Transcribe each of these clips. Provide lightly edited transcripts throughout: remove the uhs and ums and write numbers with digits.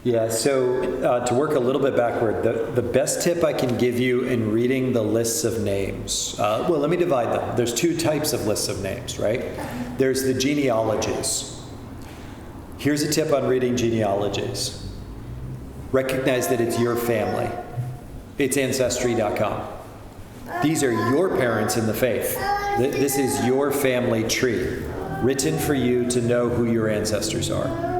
Yeah, so to work a little bit backward, the best tip I can give you in reading the lists of names, well, let me divide them. There's two types of lists of names, right? There's the genealogies. Here's a tip on reading genealogies. Recognize that it's your family. It's Ancestry.com. These are your parents in the faith. This is your family tree, written for you to know who your ancestors are.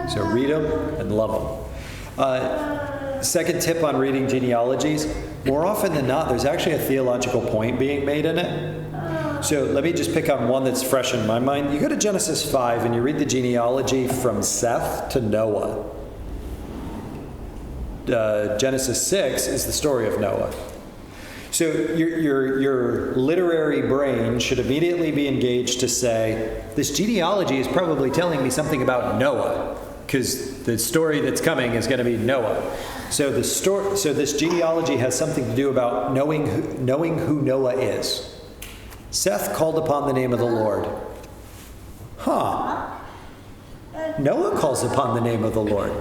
So read them and love them. Second tip on reading genealogies, more often than not, there's actually a theological point being made in it. So let me just pick on one that's fresh in my mind. You go to Genesis 5 and you read the genealogy from Seth to Noah. Genesis 6 is the story of Noah. So your literary brain should immediately be engaged to say, this genealogy is probably telling me something about Noah, because the story that's coming is going to be Noah. So this genealogy has something to do about knowing who Noah is. Seth called upon the name of the Lord. Noah calls upon the name of the Lord.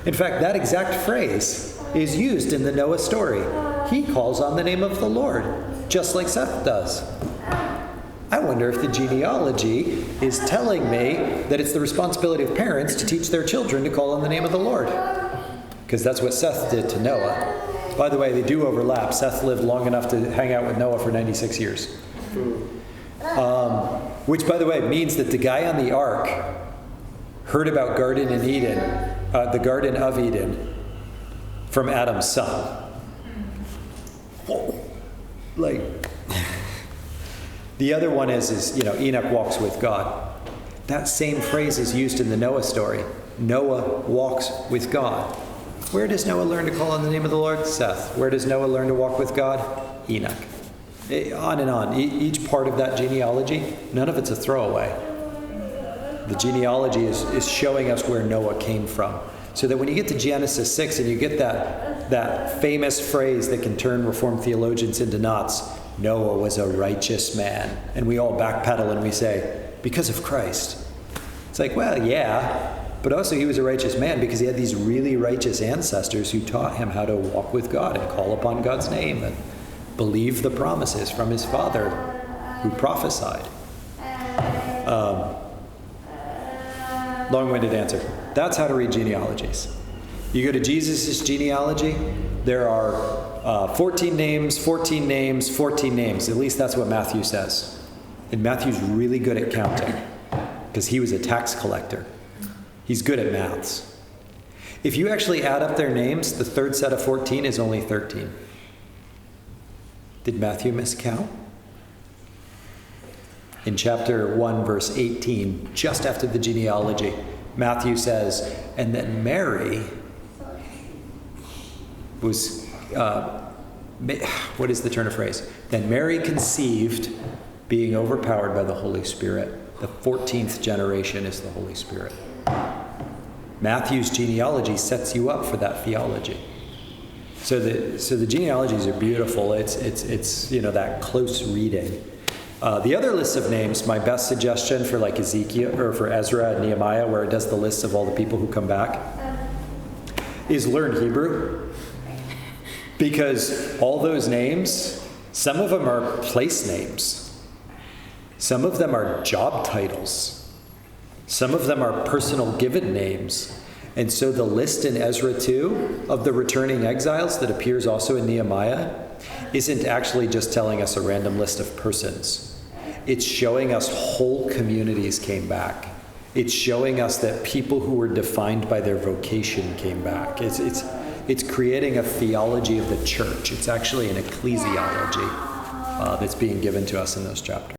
In fact, that exact phrase is used in the Noah story. He calls on the name of the Lord, just like Seth does. I wonder if the genealogy is telling me that it's the responsibility of parents to teach their children to call on the name of the Lord. Because that's what Seth did to Noah. By the way, they do overlap. Seth lived long enough to hang out with Noah for 96 years. Which, by the way, means that the guy on the ark heard about the Garden of Eden, from Adam's son. Like, the other one is Enoch walks with God. That same phrase is used in the Noah story. Noah walks with God. Where does Noah learn to call on the name of the Lord? Seth. Where does Noah learn to walk with God? Enoch. On and on. Each part of that genealogy, none of it's a throwaway. The genealogy is showing us where Noah came from. So that when you get to Genesis 6 and you get that famous phrase that can turn Reformed theologians into knots, Noah was a righteous man. And we all backpedal and we say, because of Christ. It's like, well, yeah, but also he was a righteous man because he had these really righteous ancestors who taught him how to walk with God and call upon God's name and believe the promises from his father who prophesied. Long-winded answer. That's how to read genealogies. You go to Jesus' genealogy, there are 14 names, 14 names, 14 names. At least that's what Matthew says. And Matthew's really good at counting because he was a tax collector. He's good at maths. If you actually add up their names, the third set of 14 is only 13. Did Matthew miscount? In chapter 1, verse 18, just after the genealogy, Matthew says, and then Mary was, what is the turn of phrase? Then Mary conceived, being overpowered by the Holy Spirit. The 14th generation is the Holy Spirit. Matthew's genealogy sets you up for that theology. So the genealogies are beautiful. It's that close reading. The other list of names, my best suggestion for like Ezekiel or for Ezra and Nehemiah, where it does the lists of all the people who come back, is learn Hebrew. Because all those names, some of them are place names. Some of them are job titles. Some of them are personal given names. And so the list in Ezra 2 of the returning exiles that appears also in Nehemiah isn't actually just telling us a random list of persons. It's showing us whole communities came back. It's showing us that people who were defined by their vocation came back. It's creating a theology of the church. It's actually an ecclesiology that's being given to us in those chapters.